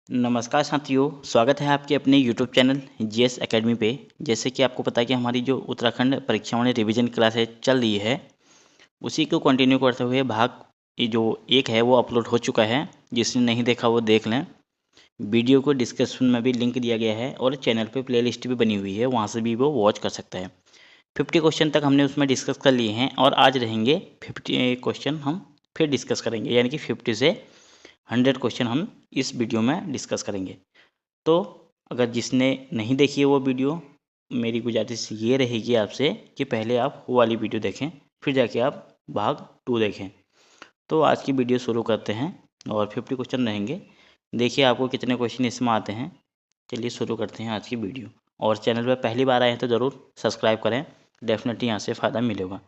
नमस्कार साथियों, स्वागत है आपके अपने यूट्यूब चैनल जीएस एकेडमी पे। जैसे कि आपको पता है कि हमारी जो उत्तराखंड परीक्षाओं रिवीजन क्लासेज चल रही है, उसी को कंटिन्यू करते हुए भाग ये जो एक है वो अपलोड हो चुका है। जिसने नहीं देखा वो देख लें। वीडियो को डिस्क्रिप्शन में भी लिंक दिया गया है और चैनल पे प्लेलिस्ट भी बनी हुई है, वहाँ से भी वो वॉच कर सकता है। 50 क्वेश्चन तक हमने उसमें डिस्कस कर लिए हैं और आज रहेंगे 50 क्वेश्चन हम फिर डिस्कस करेंगे, यानी कि 50 से 100 क्वेश्चन हम इस वीडियो में डिस्कस करेंगे। तो अगर जिसने नहीं देखी है वो वीडियो, मेरी गुजारिश ये रहेगी आपसे कि पहले आप वो वाली वीडियो देखें, फिर जाके आप भाग 2 देखें। तो आज की वीडियो शुरू करते हैं और 50 क्वेश्चन रहेंगे। देखिए आपको कितने क्वेश्चन इसमें आते हैं। चलिए शुरू करते हैं आज की वीडियो। और चैनल पर पहली बार आए हैं तो ज़रूर सब्सक्राइब करें, डेफिनेटली यहाँ से फ़ायदा मिलेगा।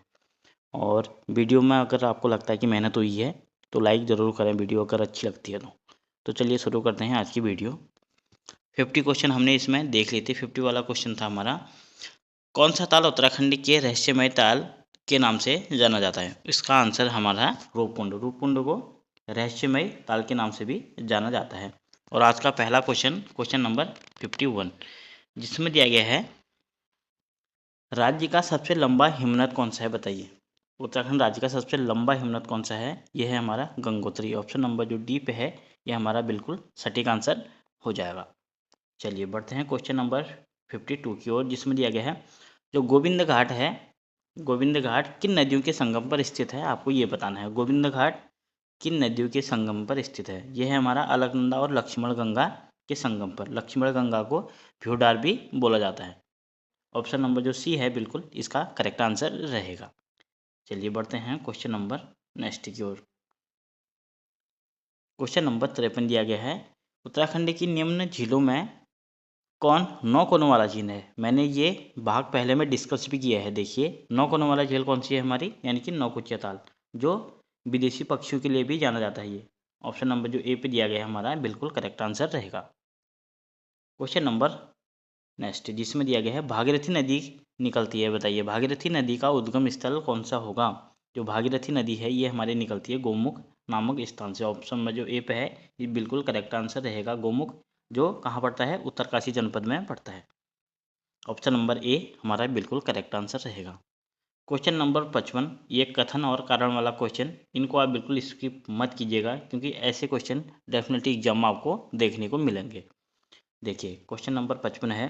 और वीडियो में अगर आपको लगता है कि मेहनत हुई है तो लाइक ज़रूर करें, वीडियो अगर अच्छी लगती है तो चलिए शुरू करते हैं आज की वीडियो। 50 क्वेश्चन हमने इसमें देख लिए थे। 50 वाला क्वेश्चन था हमारा, कौन सा ताल उत्तराखंड के रहस्यमय ताल के नाम से जाना जाता है। इसका आंसर हमारा रूपकुंड। रूपकुंड को रहस्यमय ताल के नाम से भी जाना जाता है। और आज का पहला क्वेश्चन, क्वेश्चन नंबर 51, जिसमें दिया गया है राज्य का सबसे लंबा हिमनद कौन सा है, बताइए। उत्तराखंड राज्य का सबसे लंबा हिमनद कौन सा है। यह है हमारा गंगोत्री। ऑप्शन नंबर जो डी पे है ये हमारा बिल्कुल सटीक आंसर हो जाएगा। चलिए बढ़ते हैं क्वेश्चन नंबर 52 की ओर, जिसमें दिया गया है जो गोविंद घाट है, गोविंद घाट किन नदियों के संगम पर स्थित है, आपको ये बताना है। गोविंद घाट किन नदियों के संगम पर स्थित है। यह है हमारा अलकनंदा और लक्ष्मण गंगा के संगम पर। लक्ष्मण गंगा को भ्यूडार भी बोला जाता है। ऑप्शन नंबर जो सी है बिल्कुल इसका करेक्ट आंसर रहेगा। चलिए बढ़ते हैं क्वेश्चन नंबर नेक्स्ट की ओर। क्वेश्चन नंबर 53 दिया गया है उत्तराखंड की निम्न झीलों में कौन 9 कोनों वाला झील है। मैंने ये भाग पहले में डिस्कस भी किया है। देखिए 9 कोनों वाला झील कौन सी है हमारी, यानी कि नौकुचिया ताल, जो विदेशी पक्षियों के लिए भी जाना जाता है। ये ऑप्शन नंबर जो ए पे दिया गया है हमारा बिल्कुल करेक्ट आंसर रहेगा। क्वेश्चन नंबर नेक्स्ट, जिसमें दिया गया है भागीरथी नदी निकलती है, बताइए भागीरथी नदी का उद्गम स्थल कौन सा होगा। जो भागीरथी नदी है ये हमारी निकलती है गोमुख नामक स्थान से। ऑप्शन में जो ए पे है ये बिल्कुल करेक्ट आंसर रहेगा। गोमुख जो कहाँ पड़ता है, उत्तरकाशी जनपद में पड़ता है। ऑप्शन नंबर ए हमारा बिल्कुल करेक्ट आंसर रहेगा। क्वेश्चन नंबर 55, ये कथन और कारण वाला क्वेश्चन, इनको आप बिल्कुल स्किप मत कीजिएगा क्योंकि ऐसे क्वेश्चन डेफिनेटली एग्जाम में आपको देखने को मिलेंगे। देखिए क्वेश्चन नंबर 55 है,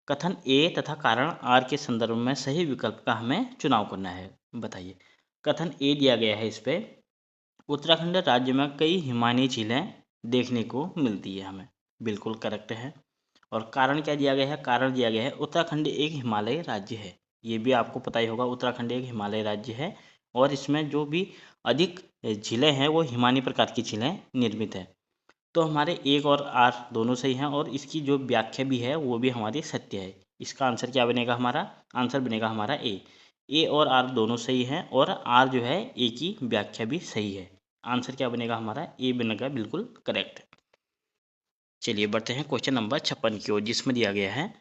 कथन ए तथा कारण आर के संदर्भ में सही विकल्प का हमें चुनाव करना है, बताइए। कथन ए दिया गया है इस पे, उत्तराखंड राज्य में कई हिमालयी झीलें देखने को मिलती है, हमें बिल्कुल करेक्ट है। और कारण क्या दिया गया है, कारण दिया गया है उत्तराखंड एक हिमालय राज्य है। ये भी आपको पता ही होगा, उत्तराखंड एक हिमालय राज्य है और इसमें जो भी अधिक झीलें हैं वो हिमानी प्रकार की झीलें निर्मित है। तो हमारे एक और आर दोनों सही हैं और इसकी जो व्याख्या भी है वो भी हमारी सत्य है। इसका आंसर क्या बनेगा, हमारा आंसर बनेगा हमारा ए और आर दोनों सही हैं और आर जो है ए की व्याख्या भी सही है। आंसर क्या बनेगा हमारा, ए बनेगा बिल्कुल करेक्ट। चलिए बढ़ते हैं क्वेश्चन नंबर 56 की ओर, जिसमें दिया गया है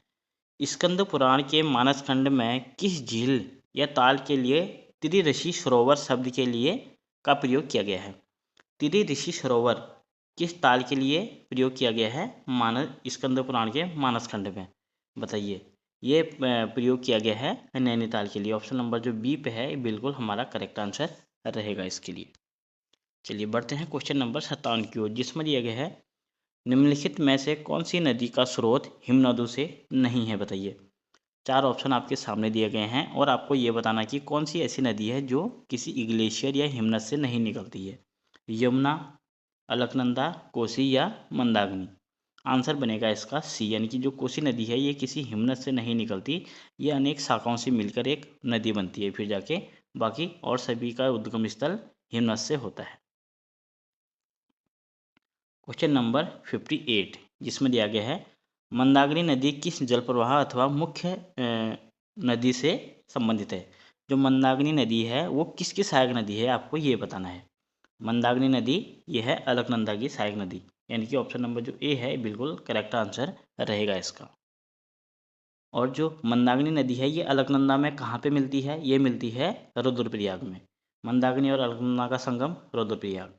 स्कंद पुराण के मानस खंड में किस झील या ताल के लिए त्रिऋषि सरोवर शब्द के लिए का प्रयोग किया गया है। त्रिऋषि सरोवर किस ताल के लिए प्रयोग किया गया है मानस स्कंद पुराण के मानस खंड में, बताइए। ये प्रयोग किया गया है नैनीताल के लिए। ऑप्शन नंबर जो बी पे है बिल्कुल हमारा करेक्ट आंसर रहेगा इसके लिए। चलिए बढ़ते हैं क्वेश्चन नंबर 57 की ओर, जिसमें दिया गया है निम्नलिखित में से कौन सी नदी का स्रोत हिमनदों से नहीं है, बताइए। चार ऑप्शन आपके सामने दिए गए हैं और आपको ये बताना कि कौन सी ऐसी नदी है जो किसी ग्लेशियर या हिमनद से नहीं निकलती है। यमुना, अलकनंदा, कोसी या मंदाकिनी। आंसर बनेगा इसका सी, यानी कि जो कोसी नदी है ये किसी हिमनद से नहीं निकलती। ये अनेक शाखाओं से मिलकर एक नदी बनती है, फिर जाके बाकी और सभी का उद्गम स्थल हिमनद से होता है। क्वेश्चन नंबर 58, जिसमें दिया गया है मंदाकिनी नदी किस जल प्रवाह अथवा मुख्य नदी से संबंधित है। जो मंदाकिनी नदी है वो किसकी सहायक नदी है, आपको ये बताना है। मंदाकिनी नदी ये है अलकनंदा की सहायक नदी, यानी कि ऑप्शन नंबर जो ए है बिल्कुल करेक्ट आंसर रहेगा इसका। और जो मंदाकिनी नदी है ये अलकनंदा में कहाँ पे मिलती है, ये मिलती है रुद्रप्रयाग में। मंदाकिनी और अलकनंदा का संगम Rudraprayag.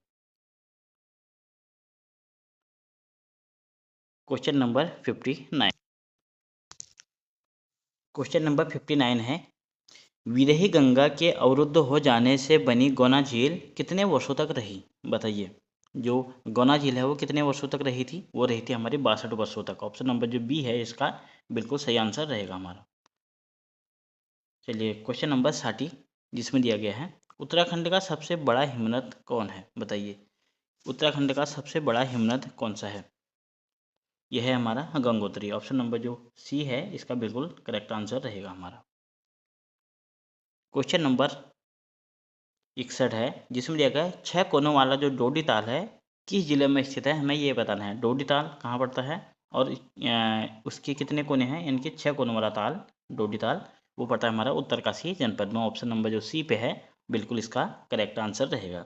Question number 59। Question number 59 है, विरही गंगा के अवरुद्ध हो जाने से बनी गोना झील कितने वर्षों तक रही? बताइए। जो गोना झील है वो कितने वर्षों तक रही थी? वो रही थी हमारी 62 वर्षों तक। ऑप्शन नंबर जो बी है इसका बिल्कुल सही आंसर रहेगा हमारा। चलिए क्वेश्चन नंबर 60 जिसमें दिया गया है, उत्तराखंड का सबसे बड़ा हिमनद कौन है? बताइए। उत्तराखंड का सबसे बड़ा हिमनद कौन सा है? यह है हमारा गंगोत्री। ऑप्शन नंबर जो सी है इसका बिल्कुल करेक्ट आंसर रहेगा हमारा। क्वेश्चन नंबर 61 है जिसमें दिया गया है, 6 कोनों वाला जो डोडी ताल है किस जिले में स्थित है? हमें ये बताना है डोडी ताल कहाँ पड़ता है और उसके कितने कोने हैं, यानी कि 6 कोनों वाला ताल डोडी ताल वो पड़ता है हमारा उत्तरकाशी जनपद में। ऑप्शन नंबर जो सी पे है बिल्कुल इसका करेक्ट आंसर रहेगा।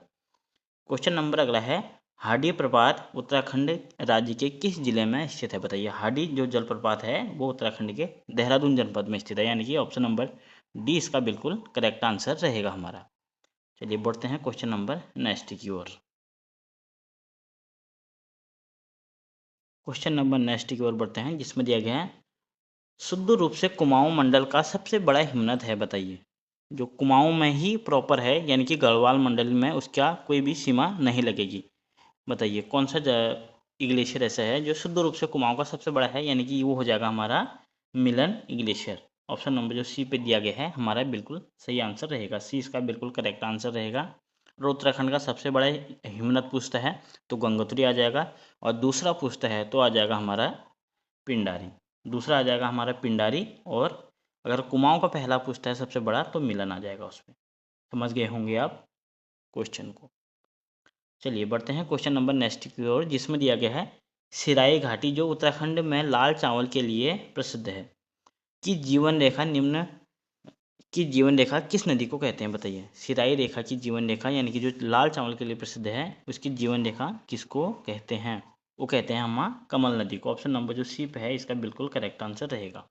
क्वेश्चन नंबर अगला है, हाडी प्रपात उत्तराखंड राज्य के किस जिले में स्थित है? बताइए। हाडी जो जलप्रपात है वो उत्तराखंड के देहरादून जनपद में स्थित है, यानी कि ऑप्शन नंबर डी इसका बिल्कुल करेक्ट आंसर रहेगा हमारा। चलिए बढ़ते हैं क्वेश्चन नंबर नेक्स्ट की ओर। क्वेश्चन नंबर नेक्स्ट की ओर बढ़ते हैं जिसमें दिया गया है, शुद्ध रूप से कुमाऊं मंडल का सबसे बड़ा हिमनद है? बताइए। जो कुमाऊं में ही प्रॉपर है यानी कि गढ़वाल मंडल में उसका कोई भी सीमा नहीं लगेगी। बताइए कौन सा ग्लेशियर ऐसा है जो शुद्ध रूप से कुमाऊं का सबसे बड़ा है, यानी कि वो हो जाएगा हमारा मिलन ग्लेशियर। ऑप्शन नंबर जो सी पे दिया गया है हमारा बिल्कुल सही आंसर रहेगा। सी इसका बिल्कुल करेक्ट आंसर रहेगा। और उत्तराखंड का सबसे बड़ा हिमनद पूछता है तो गंगोत्री आ जाएगा, और दूसरा पूछता है तो आ जाएगा हमारा पिंडारी। दूसरा आ जाएगा हमारा पिंडारी, और अगर कुमाऊं का पहला पूछता है सबसे बड़ा तो मिलन आ जाएगा उसमें। समझ गए होंगे आप क्वेश्चन को। चलिए बढ़ते हैं क्वेश्चन नंबर नेक्स्ट की ओर जिसमें दिया गया है, सिराई घाटी जो उत्तराखंड में लाल चावल के लिए प्रसिद्ध है की जीवन रेखा निम्न की जीवन रेखा किस नदी को कहते हैं? बताइए। सिराई रेखा की जीवन रेखा यानी कि जो लाल चावल के लिए प्रसिद्ध है उसकी जीवन रेखा किसको कहते हैं? वो कहते हैं हम कमल नदी को। ऑप्शन नंबर जो सी पे है इसका बिल्कुल करेक्ट आंसर रहेगा।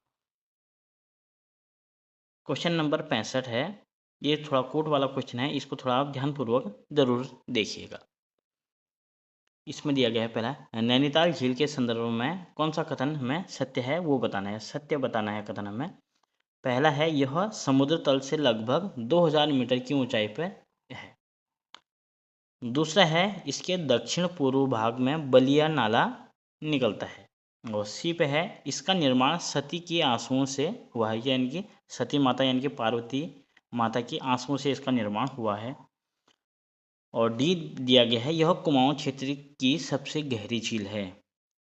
क्वेश्चन नंबर 65 है, ये थोड़ा कोट वाला क्वेश्चन है, इसको थोड़ा आप ध्यानपूर्वक जरूर देखिएगा। इसमें दिया गया है, पहला नैनीताल झील के संदर्भ में कौन सा कथन हमें सत्य है वो बताना है। सत्य बताना है कथन हमें। पहला है यह समुद्र तल से लगभग 2000 मीटर की ऊंचाई पर है। दूसरा है इसके दक्षिण पूर्व भाग में बलिया नाला निकलता है। और सी पे है इसका निर्माण सती की आंसुओं से हुआ है, यानी कि सती माता यानी कि पार्वती माता की आंसुओं से इसका निर्माण हुआ है। और डी दिया गया है यह कुमाऊं क्षेत्र की सबसे गहरी झील है।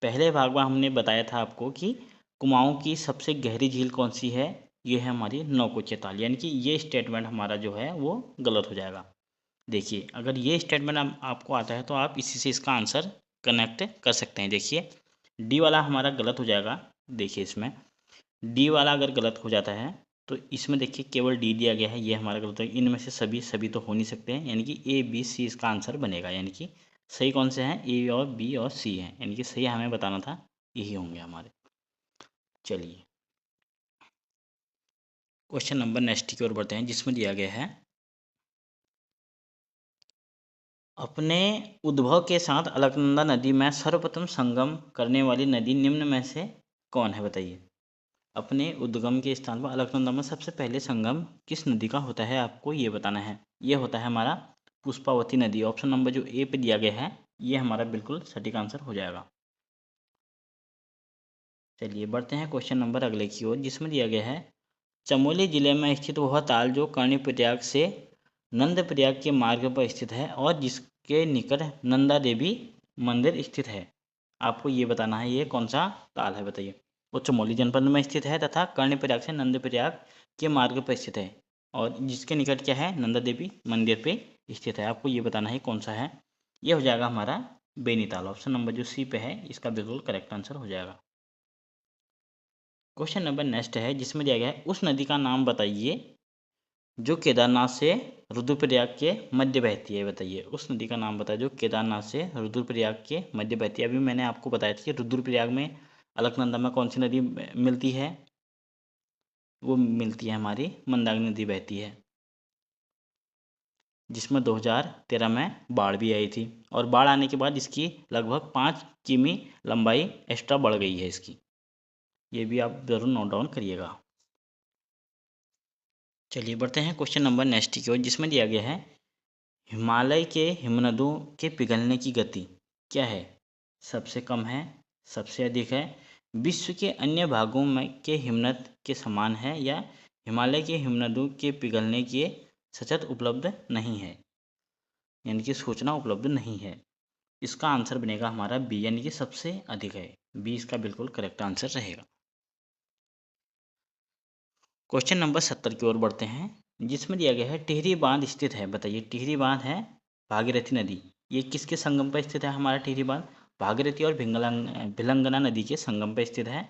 पहले भाग में हमने बताया था आपको कि कुमाऊं की सबसे गहरी झील कौन सी है, ये है हमारी नौकुचिया ताल, यानी कि ये स्टेटमेंट हमारा जो है वो गलत हो जाएगा। देखिए अगर ये स्टेटमेंट आपको आता है तो आप इसी से इसका आंसर कनेक्ट कर सकते हैं। देखिए डी वाला हमारा गलत हो जाएगा। देखिए इसमें डी वाला अगर गलत हो जाता है तो इसमें देखिए केवल डी दिया गया है, ये हमारा गलत है। इनमें से सभी सभी तो हो नहीं सकते हैं, यानी कि ए बी सी इसका आंसर बनेगा। यानी कि सही कौन से हैं? ए और बी और सी हैं, यानी कि सही हमें बताना था यही होंगे हमारे। चलिए क्वेश्चन नंबर नेक्स्ट की ओर बढ़ते हैं जिसमें दिया गया है, अपने उद्भव के साथ अलकनंदा नदी में सर्वप्रथम संगम करने वाली नदी निम्न में से कौन है? बताइए। अपने उद्गम के स्थान पर अलकनंदा में सबसे पहले संगम किस नदी का होता है आपको ये बताना है। ये होता है हमारा पुष्पावती नदी। ऑप्शन नंबर जो ए पे दिया गया है ये हमारा बिल्कुल सटीक आंसर हो जाएगा। चलिए बढ़ते हैं क्वेश्चन नंबर अगले की ओर जिसमें दिया गया है, चमोली जिले में स्थित वह ताल जो कर्णप्रयाग से नंदप्रयाग के मार्ग पर स्थित है और जिसके निकट नंदा देवी मंदिर स्थित है। आपको ये बताना है ये कौन सा ताल है, बताइए। वो चमोली जनपद में स्थित है तथा कर्णप्रयाग से नंदप्रयाग के मार्ग पर स्थित है और जिसके निकट क्या है? नंदा देवी मंदिर पे स्थित है। आपको ये बताना है कौन सा है। ये हो जाएगा हमारा बेनीताल। ऑप्शन नंबर जो सी पे है इसका बिल्कुल करेक्ट आंसर हो जाएगा। क्वेश्चन नंबर नेक्स्ट है जिसमें दिया गया है, उस नदी का नाम बताइए जो केदारनाथ से रुद्रप्रयाग के मध्य बहती है। बताइए उस नदी का नाम बताइए जो केदारनाथ से रुद्रप्रयाग के मध्य बहती है। अभी मैंने आपको बताया था कि रुद्रप्रयाग में अलकनंदा में कौन सी नदी मिलती है? वो मिलती है हमारी मंदाकिनी नदी बहती है। जिसमें 2013 में बाढ़ भी आई थी, और बाढ़ आने के बाद इसकी लगभग 5 किमी लंबाई एक्स्ट्रा बढ़ गई है इसकी। ये भी आप ज़रूर नोट डाउन करिएगा। चलिए बढ़ते हैं क्वेश्चन नंबर नेक्स्ट की ओर, जिसमें दिया गया है हिमालय के हिमनदों के पिघलने की गति क्या है? सबसे कम है, सबसे अधिक है, विश्व के अन्य भागों में के हिमनद के समान है, या हिमालय के हिमनदों के पिघलने की सचेत उपलब्ध नहीं है, यानी कि सूचना उपलब्ध नहीं है। इसका आंसर बनेगा हमारा बी, यानी कि सबसे अधिक है। बी इसका बिल्कुल करेक्ट आंसर रहेगा। क्वेश्चन नंबर 70 की ओर बढ़ते हैं, जिसमें दिया गया है टिहरी बांध स्थित है। बताइए, टिहरी बांध है भागीरथी नदी, ये किसके संगम पर स्थित है? हमारा टिहरी बांध भागीरथी और भिलंगना नदी के संगम पर स्थित है।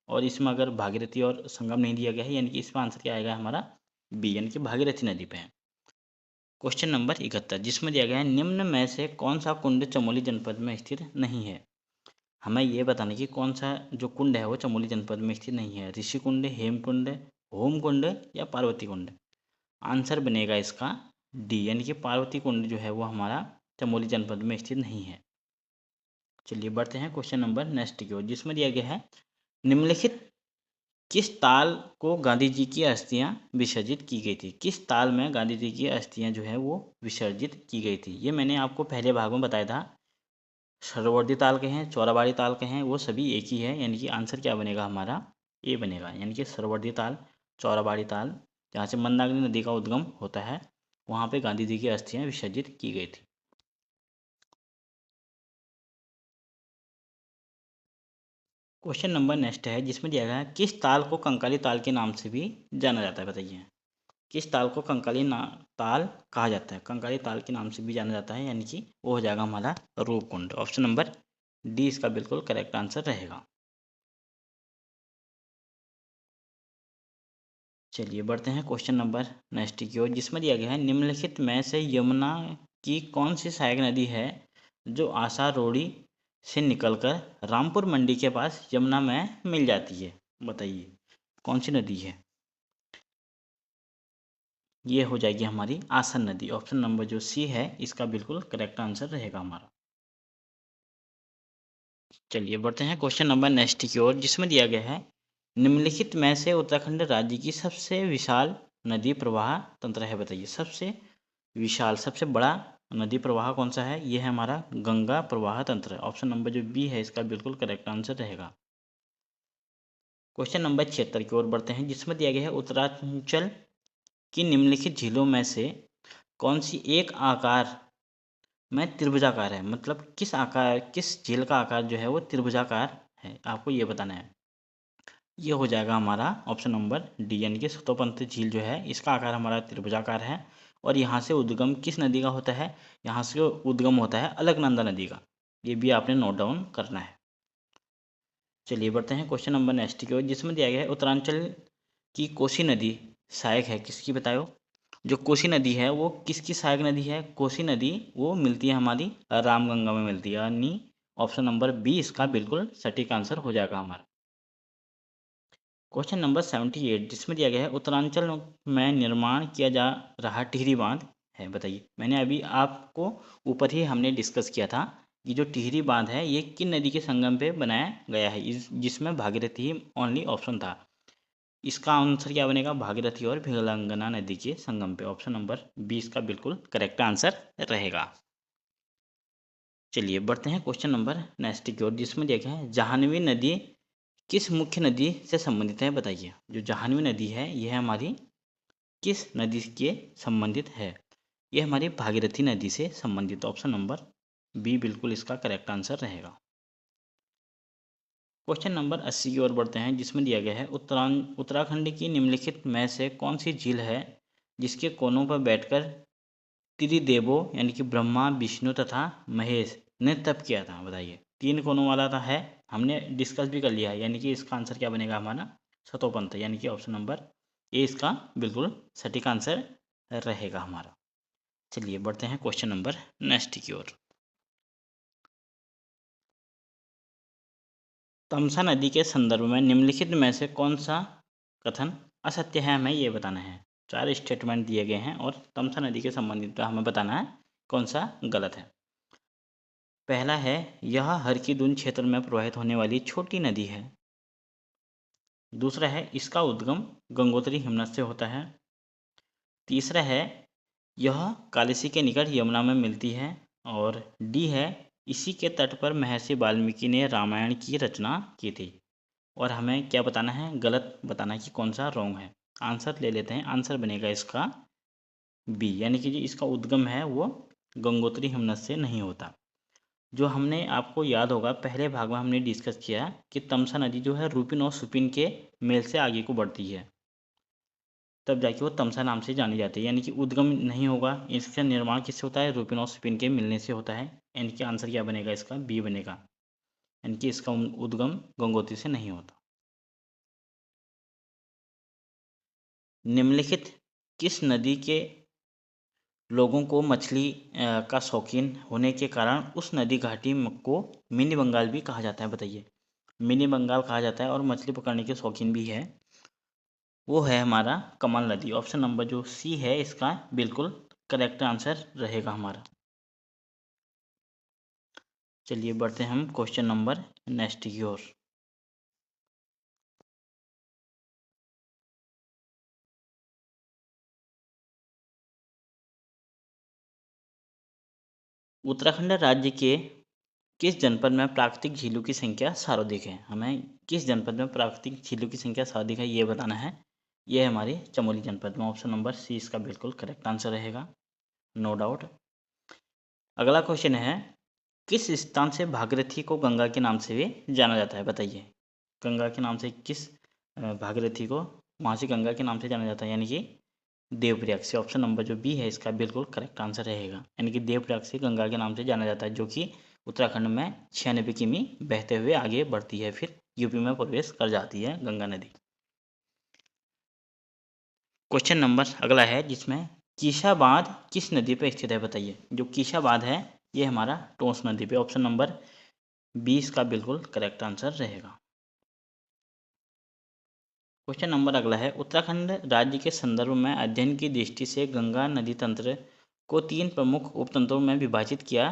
और इसमें अगर भागीरथी और संगम नहीं दिया गया है, यानी कि इसका आंसर क्या आएगा हमारा बी, यानी कि भागीरथी नदी पे है। क्वेश्चन नंबर 71, जिसमें दिया गया है निम्न में से कौन सा कुंड चमोली जनपद में स्थित नहीं है? हमें ये बताना कि कौन सा जो कुंड है वो चमोली जनपद में स्थित नहीं है। ऋषि कुंड, हेम कुंड, होम कुंड या पार्वती कुंड? आंसर बनेगा इसका डी, यानी कि पार्वती कुंड जो है वो हमारा चमोली जनपद में स्थित नहीं है। चलिए बढ़ते हैं क्वेश्चन नंबर नेक्स्ट की ओर, जिसमें दिया गया है निम्नलिखित किस ताल को गांधी जी की अस्थियां विसर्जित की गई थी? किस ताल में गांधी जी की अस्थियां जो है वो विसर्जित की गई थी? ये मैंने आपको पहले भाग में बताया था। सरवर्दी ताल के हैं, चौराबाड़ी ताल के हैं, वो सभी एक ही है, यानी कि आंसर क्या बनेगा हमारा ए बनेगा, यानी कि सरवर्दी ताल, चौराबाड़ी ताल, जहाँ से मंदाकिनी नदी का उद्गम होता है, वहाँ पे गांधी जी की अस्थियां विसर्जित की गई थी। क्वेश्चन नंबर नेक्स्ट है, जिसमें दिया गया है किस ताल को कंकाली ताल के नाम से भी जाना जाता है? बताइए, किस ताल को ताल कहा जाता है? कंकाली ताल के नाम से भी जाना जाता है, यानी कि वो हो जाएगा हमारा रूपकुंड। ऑप्शन नंबर डी इसका बिल्कुल करेक्ट आंसर रहेगा। चलिए बढ़ते हैं क्वेश्चन नंबर नेक्स्ट की ओर, जिसमें दिया गया है निम्नलिखित में से यमुना की कौन सी सहायक नदी है जो आशा रोड़ी से निकलकर रामपुर मंडी के पास यमुना में मिल जाती है? बताइए कौन सी नदी है? ये हो जाएगी हमारी आसन नदी। ऑप्शन नंबर जो सी है इसका बिल्कुल करेक्ट आंसर रहेगा हमारा। चलिए बढ़ते हैं क्वेश्चन नंबर नेक्स्ट की ओर, जिसमें दिया गया है निम्नलिखित में से उत्तराखंड राज्य की सबसे विशाल नदी प्रवाह तंत्र है। बताइए, सबसे विशाल, सबसे बड़ा नदी प्रवाह कौन सा है? यह है हमारा गंगा प्रवाह तंत्र। ऑप्शन नंबर जो बी है इसका बिल्कुल करेक्ट आंसर रहेगा। क्वेश्चन नंबर 76 की ओर बढ़ते हैं, जिसमें दिया गया है उत्तरांचल की निम्नलिखित झीलों में से कौन सी एक आकार में त्रिभुजाकार है? मतलब किस आकार, किस झील का आकार जो है वो त्रिभुजाकार है, आपको ये बताना है। ये हो जाएगा हमारा ऑप्शन नंबर डी, यानी कि सतोपंथ झील जो है इसका आकार हमारा त्रिभुजाकार है। और यहाँ से उद्गम किस नदी का होता है? यहाँ से उद्गम होता है अलकनंदा नदी का। ये भी आपने नोट डाउन करना है। चलिए बढ़ते हैं क्वेश्चन नंबर नेक्स्ट की ओर, जिसमें दिया गया है उत्तरांचल की कोसी नदी सहायक है किसकी? बताओ, जो कोसी नदी है वो किसकी सहायक नदी है? कोसी नदी वो मिलती है हमारी रामगंगा में मिलती है, यानी ऑप्शन नंबर बी इसका बिल्कुल सटीक आंसर हो जाएगा हमारा। क्वेश्चन नंबर 78, जिसमें दिया गया है उत्तरांचल में निर्माण किया जा रहा टिहरी बांध है। बताइए, मैंने अभी आपको ऊपर ही हमने डिस्कस किया था कि जो टिहरी बांध है ये किन नदी के संगम पे बनाया गया है, जिसमें भागीरथी ओनली ऑप्शन था। इसका आंसर क्या बनेगा? भागीरथी और भिलंगना नदी के संगम पे। ऑप्शन नंबर बी इसका बिल्कुल करेक्ट आंसर रहेगा। चलिए बढ़ते हैं क्वेश्चन नंबर नेक्स्ट की ओर, जिसमें देखा है जाह्नवी नदी किस मुख्य नदी से संबंधित है? बताइए, जो जाह्नवी नदी है यह हमारी किस नदी के संबंधित है? यह हमारी भागीरथी नदी से संबंधित। ऑप्शन नंबर बी बिल्कुल इसका करेक्ट आंसर रहेगा। क्वेश्चन नंबर 80 की ओर बढ़ते हैं, जिसमें दिया गया है उत्तराखंड की निम्नलिखित में से कौन सी झील है जिसके कोनों पर बैठकर त्रिदेवों यानी कि ब्रह्मा, विष्णु तथा महेश ने तप किया था? बताइए, तीन कोनों वाला था है, हमने डिस्कस भी कर लिया है, यानी कि इसका आंसर क्या बनेगा हमारा सतोपंथ, यानी कि ऑप्शन नंबर ए इसका बिल्कुल सटीक आंसर रहेगा हमारा। चलिए बढ़ते हैं क्वेश्चन नंबर नेक्स्ट की ओर। तमसा नदी के संदर्भ में निम्नलिखित में से कौन सा कथन असत्य है? हमें ये बताना है। 4 स्टेटमेंट दिए गए हैं और तमसा नदी के संबंधित हमें बताना है कौन सा गलत है। पहला है, यह हरकीदुन क्षेत्र में प्रवाहित होने वाली छोटी नदी है। दूसरा है, इसका उद्गम गंगोत्री हिमनद से होता है। तीसरा है, यह कालिसी के निकट यमुना में मिलती है। और डी है, इसी के तट पर महर्षि वाल्मीकि ने रामायण की रचना की थी। और हमें क्या बताना है, गलत बताना है कि कौन सा रॉन्ग है। आंसर ले लेते हैं। आंसर बनेगा इसका बी, यानी कि जो इसका उद्गम है वो गंगोत्री हिमनद से नहीं होता। जो हमने आपको याद होगा पहले भाग में हमने डिस्कस किया कि तमसा नदी जो है रूपिन और सुपिन के मेल से आगे को बढ़ती है, तब जाके वो तमसा नाम से जानी जाती है। यानी कि उद्गम नहीं होगा, इसका निर्माण किससे होता है, रूपिन और सुपिन के मिलने से होता है। यानी कि आंसर क्या बनेगा इसका, बी बनेगा। यानी कि इसका उद्गम गंगोत्री से नहीं होता। निम्नलिखित किस नदी के लोगों को मछली का शौकीन होने के कारण उस नदी घाटी को मिनी बंगाल भी कहा जाता है, बताइए। मिनी बंगाल कहा जाता है और मछली पकड़ने के शौकीन भी है, वो है हमारा कमल नदी। ऑप्शन नंबर जो सी है इसका बिल्कुल करेक्ट आंसर रहेगा हमारा। चलिए बढ़ते हैं हम क्वेश्चन नंबर नेक्स्ट की ओर। उत्तराखंड राज्य के किस जनपद में प्राकृतिक झीलों की संख्या सर्वाधिक है। हमें किस जनपद में प्राकृतिक झीलों की संख्या सर्वाधिक है ये बताना है। ये है हमारे चमोली जनपद में। ऑप्शन नंबर सी इसका बिल्कुल करेक्ट आंसर रहेगा, नो डाउट। अगला क्वेश्चन है, किस स्थान से भागीरथी को गंगा के नाम से भी जाना जाता है, बताइए। गंगा के नाम से किस भागीरथी को वहाँ से गंगा के नाम से जाना जाता है, यानी कि देवप्रयाग से। ऑप्शन नंबर जो बी है इसका बिल्कुल करेक्ट आंसर रहेगा। यानी कि देवप्रयाग से गंगा के नाम से जाना जाता है, जो कि उत्तराखंड में 96 किमी बहते हुए आगे बढ़ती है, फिर यूपी में प्रवेश कर जाती है गंगा नदी। क्वेश्चन नंबर अगला है जिसमें कीशा बांध किस नदी पर स्थित है, बताइए। जो कीशा बांध है ये हमारा टोंस नदी पे। ऑप्शन नंबर 20 का बिल्कुल करेक्ट आंसर रहेगा। क्वेश्चन नंबर अगला है, उत्तराखंड राज्य के संदर्भ में अध्ययन की दृष्टि से गंगा नदी तंत्र को 3 प्रमुख उपतंत्रों में विभाजित किया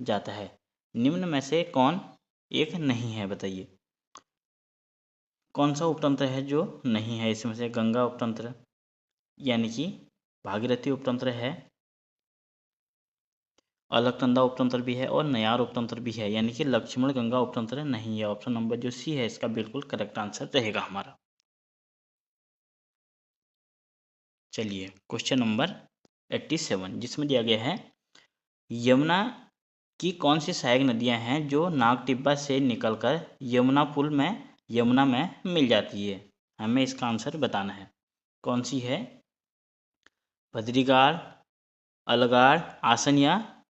जाता है। निम्न में से कौन एक नहीं है, बताइए। कौन सा उपतंत्र है जो नहीं है इसमें से। गंगा उपतंत्र यानी कि भागीरथी उपतंत्र है, अलकनंदा उपतंत्र भी है और नयार उपतंत्र भी है, यानी कि लक्ष्मण गंगा उपतंत्र नहीं है। ऑप्शन नंबर जो सी है इसका बिल्कुल करेक्ट आंसर रहेगा हमारा। चलिए क्वेश्चन नंबर 87 जिसमें दिया गया है, यमुना की कौन सी सहायक नदियां हैं जो नागटिब्बा से निकलकर यमुना में मिल जाती है। हमें इसका आंसर बताना है कौन सी है। भद्रीगाड़, अलगाड़, आसन या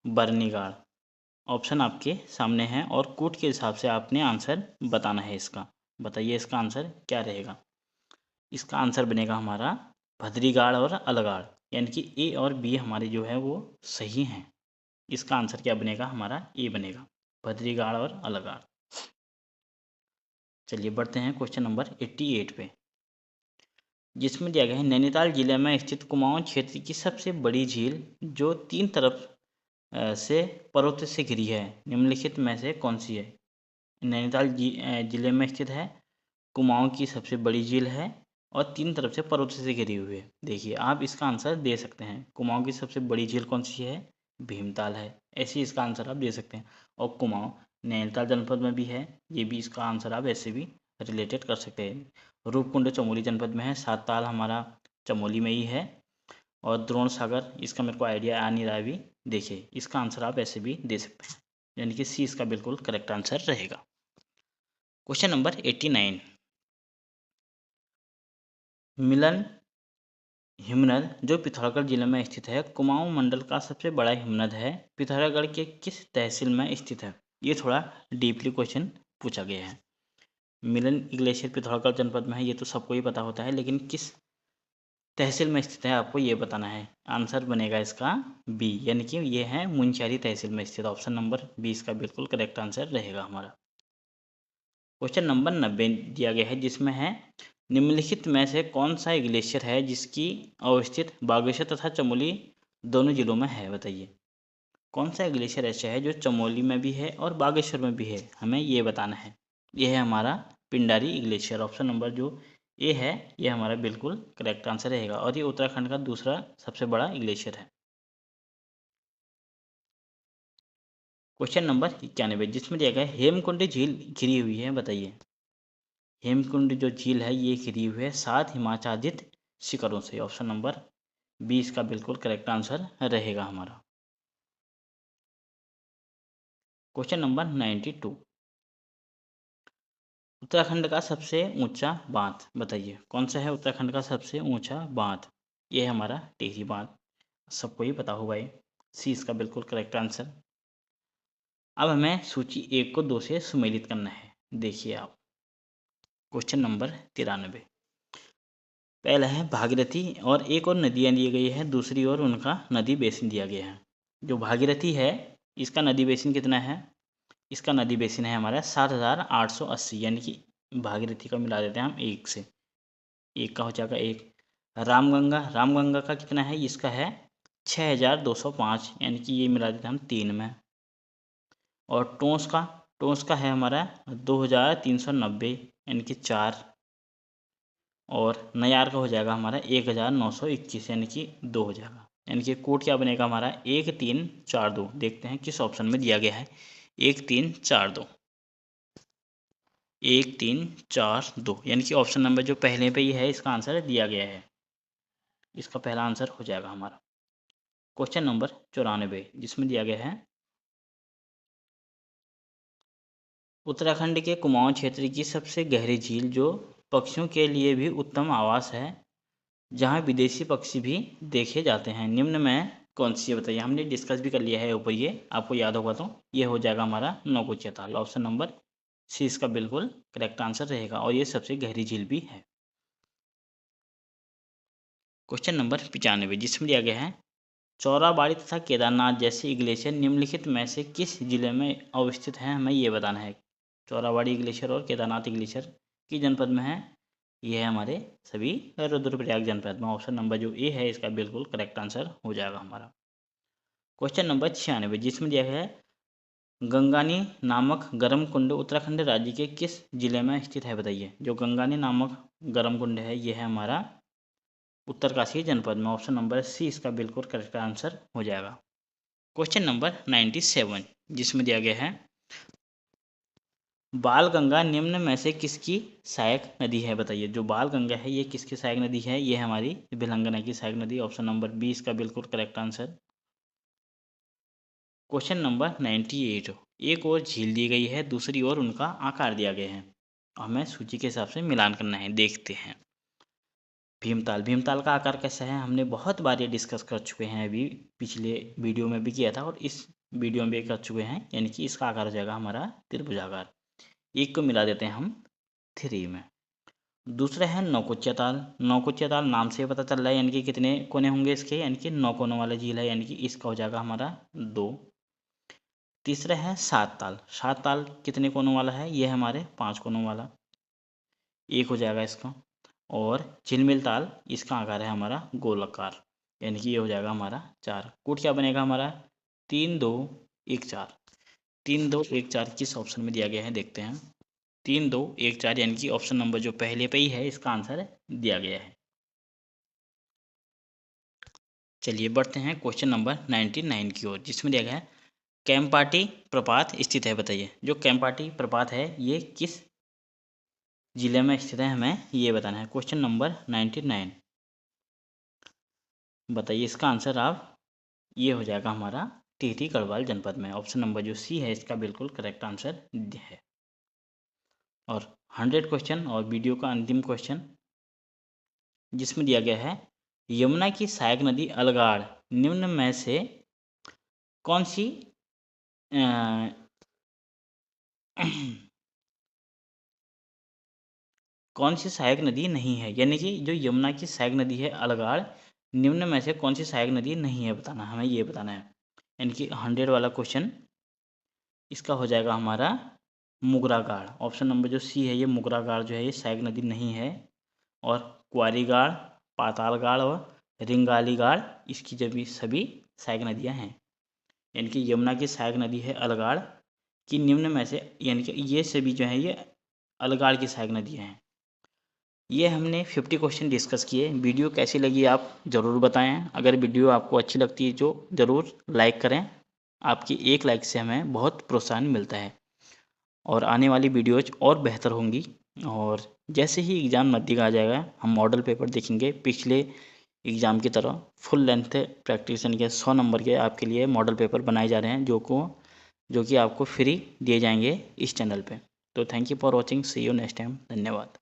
बरनीगाड़। ऑप्शन आपके सामने हैं और कूट के हिसाब से आपने आंसर बताना है इसका। बताइए इसका आंसर क्या रहेगा। इसका आंसर बनेगा हमारा भद्रीगाड़ और अलगाड़, यानी कि ए और बी हमारे जो है वो सही हैं। इसका आंसर क्या बनेगा हमारा, ए बनेगा, भद्रीगाड़ और अलगाड़। चलिए बढ़ते हैं क्वेश्चन नंबर 88 पे जिसमें दिया गया है, नैनीताल जिले में स्थित कुमाऊं क्षेत्र की सबसे बड़ी झील जो 3 तरफ से पर्वत से घिरी है, निम्नलिखित में से कौन सी है। नैनीताल जिले में स्थित है, कुमाऊं की सबसे बड़ी झील है और 3 तरफ से पर्वत से घिरी हुई है। देखिए आप इसका आंसर दे सकते हैं। कुमाऊं की सबसे बड़ी झील कौन सी है, भीमताल है। ऐसे इसका आंसर आप दे सकते हैं। और कुमाऊं नैनीताल जनपद में भी है, ये भी इसका आंसर आप ऐसे भी रिलेटेड कर सकते हैं। रूपकुंड चमोली जनपद में है, सात हमारा चमोली में ही है और द्रोण सागर इसका मेरे को आइडिया आ नहीं रहा अभी। देखिए इसका आंसर आप ऐसे भी दे सकते हैं, यानी कि सी इसका बिल्कुल करेक्ट आंसर रहेगा। क्वेश्चन नंबर 89, मिलन हिमनद जो पिथौरागढ़ जिले में स्थित है, कुमाऊं मंडल का सबसे बड़ा हिमनद है, पिथौरागढ़ के किस तहसील में स्थित है। ये थोड़ा डीपली क्वेश्चन पूछा गया है। मिलन ग्लेशियर पिथौरागढ़ जनपद में है, ये तो सबको ही पता होता है, लेकिन किस तहसील में स्थित है आपको ये बताना है। आंसर बनेगा इसका बी, यानी कि ये है मुंशियारी तहसील में स्थित। ऑप्शन नंबर 20 का बिल्कुल करेक्ट आंसर रहेगा हमारा। क्वेश्चन नंबर 90 दिया गया है जिसमें है, निम्नलिखित में से कौन सा ग्लेशियर है जिसकी अवस्थित बागेश्वर तथा चमोली दोनों जिलों में है? बताइए कौन सा ग्लेशियर ऐसा है जो चमोली में भी है और बागेश्वर में भी है, हमें ये बताना है। ये है हमारा पिंडारी ग्लेशियर। ऑप्शन नंबर जो ए है ये हमारा बिल्कुल करेक्ट आंसर रहेगा और ये उत्तराखंड का दूसरा सबसे बड़ा ग्लेशियर है। क्वेश्चन नंबर 91 जिसमें दिया गया हेमकुंड झील घिरी हुई है, बताइए हेमकुंड जो झील है ये घिरी हुई है 7 हिमाच्छादित शिखरों से। ऑप्शन नंबर 20 का बिल्कुल करेक्ट आंसर रहेगा हमारा। क्वेश्चन नंबर 92 उत्तराखंड का सबसे ऊंचा बांध, बताइए कौन सा है उत्तराखंड का सबसे ऊंचा बांध? ये है हमारा टिहरी बांध, सबको ही पता होगा ये। सी इसका बिल्कुल करेक्ट आंसर। अब हमें सूची 1 को 2 से सुमेलित करना है। देखिए आप क्वेश्चन नंबर 93 पहला है भागीरथी और एक और नदियाँ दी गई है, दूसरी ओर उनका नदी बेसिन दिया गया है। जो भागीरथी है इसका नदी बेसिन कितना है? इसका नदी बेसिन है हमारा 7,880, यानी कि भागीरथी का मिला देते हैं हम एक से, एक का हो जाएगा एक। रामगंगा, रामगंगा का कितना है? इसका है 6,205, यानी कि ये मिला देते हैं हम 3 में। और टोंस का है हमारा 2,390, यानी कि 4। और नयार का हो जाएगा हमारा 1,921, यानी कि 2 हो जाएगा। यानी कि कोड क्या बनेगा हमारा 1,3,4,2। देखते हैं किस ऑप्शन में दिया गया है। 1,3,4,2, 1,3,4,2, यानी कि ऑप्शन नंबर जो पहले पे ही है इसका आंसर दिया गया है। इसका पहला आंसर हो जाएगा हमारा। क्वेश्चन नंबर 94 जिसमें दिया गया है उत्तराखंड के कुमाऊं क्षेत्र की सबसे गहरी झील जो पक्षियों के लिए भी उत्तम आवास है, जहां विदेशी पक्षी भी देखे जाते हैं, निम्न में कौन सी है? बताइए। हमने डिस्कस भी कर लिया है ऊपर, ये आपको याद होगा तो ये हो जाएगा हमारा नौकुचिया ताल। ऑप्शन नंबर सी इसका बिल्कुल करेक्ट आंसर रहेगा और ये सबसे गहरी झील भी है। क्वेश्चन नंबर 95 जिसमें दिया गया है चौराबाड़ी तथा केदारनाथ जैसे ग्लेशियर निम्नलिखित में से किस जिले में अवस्थित हैं, हमें ये बताना है। चौराबाड़ी ग्लेशियर और केदारनाथ ग्लेशियर किस जनपद में है? ये है हमारे सभी रुद्रप्रयाग जनपद में। ऑप्शन नंबर जो ए है इसका बिल्कुल करेक्ट आंसर हो जाएगा हमारा। क्वेश्चन नंबर 96 जिसमें दिया है गंगानी नामक गर्म कुंड उत्तराखंड राज्य के किस जिले में स्थित है? बताइए। जो गंगानी नामक गर्म कुंड है ये है हमारा उत्तरकाशी जनपद में। ऑप्शन नंबर सी इसका बिल्कुल करेक्ट आंसर हो जाएगा। क्वेश्चन नंबर 97 जिसमें दिया गया है बाल गंगा निम्न में से किसकी सहायक नदी है? बताइए। जो बाल गंगा है ये किसकी सहायक नदी है? ये हमारी भिलंगना की सहायक नदी। ऑप्शन नंबर 20 का बिल्कुल करेक्ट आंसर। क्वेश्चन नंबर 98 एक और झील दी गई है, दूसरी ओर उनका आकार दिया गया है, हमें सूची के हिसाब से मिलान करना है। देखते हैं भीमताल। भीमताल का आकार कैसा है? हमने बहुत बार ये डिस्कस कर चुके हैं, अभी पिछले वीडियो में भी किया था और इस वीडियो में भी कर चुके हैं, यानी कि इसका आकार हो जाएगा हमारा त्रिभुजाकार। एक को मिला देते हैं हम 3 में। दूसरा है नौकुचिया ताल। नौकुचिया ताल नाम से पता चल रहा है, यानी कि कितने कोने होंगे इसके, यानी कि 9 कोनों वाला झील है, यानी कि इसका हो जाएगा हमारा 2। तीसरा है सात ताल। सात ताल कितने कोनों वाला है? ये हमारे 5 कोनों वाला, 1 हो जाएगा इसका। और झिलमिल ताल इसका आकार है हमारा गोलाकार, यानी कि ये हो जाएगा हमारा 4। कूट क्या बनेगा हमारा 3 2 1 4। 3 2 1 4 किस ऑप्शन में दिया गया है? देखते हैं। 3 2 1 4, यानी कि ऑप्शन नंबर जो पहले पे ही है इसका आंसर दिया गया है। चलिए बढ़ते हैं क्वेश्चन नंबर 99 की ओर जिसमें दिया गया है कैंपाटी प्रपात स्थित है। बताइए। जो कैंपाटी प्रपात है ये किस जिले में स्थित है, हमें ये बताना है। क्वेश्चन नंबर 99 बताइए। इसका आंसर आप ये हो जाएगा हमारा टिहरी गढ़वाल जनपद में। ऑप्शन नंबर जो सी है इसका बिल्कुल करेक्ट आंसर है। और 100 क्वेश्चन और वीडियो का अंतिम क्वेश्चन जिसमें दिया गया है यमुना की सहायक नदी अलगाड़ निम्न में से कौन सी कौन सी सहायक नदी नहीं है? यानी कि जो यमुना की सहायक नदी है अलगाड़ निम्न में से कौन सी सहायक नदी नहीं है बताना, हमें ये बताना है। यानी कि 100 वाला क्वेश्चन इसका हो जाएगा हमारा मुगरागाड़। ऑप्शन नंबर जो सी है ये मुगरागाड़ जो है ये सहायक नदी नहीं है। और क्वारीगाड़, पातालगाड़ और रिंगालीगाड़ इसकी जब सभी सहायक नदियाँ हैं। यानी कि यमुना की सहायक नदी है अलगाड़ की निम्न में से, यानी कि ये सभी जो है ये अलगाड़ की सहायक नदियाँ हैं। ये हमने 50 क्वेश्चन डिस्कस किए। वीडियो कैसी लगी आप ज़रूर बताएं। अगर वीडियो आपको अच्छी लगती है जो ज़रूर लाइक करें। आपकी एक लाइक से हमें बहुत प्रोत्साहन मिलता है और आने वाली वीडियोज और बेहतर होंगी। और जैसे ही एग्ज़ाम नज़दीक आ जाएगा हम मॉडल पेपर देखेंगे पिछले एग्ज़ाम की तरह। फुल लेंथ प्रैक्टिस यानी कि 100 नंबर के आपके लिए मॉडल पेपर बनाए जा रहे हैं जो कि आपको फ्री दिए जाएंगे इस चैनल पे। तो thank you for watching, see you next time. धन्यवाद।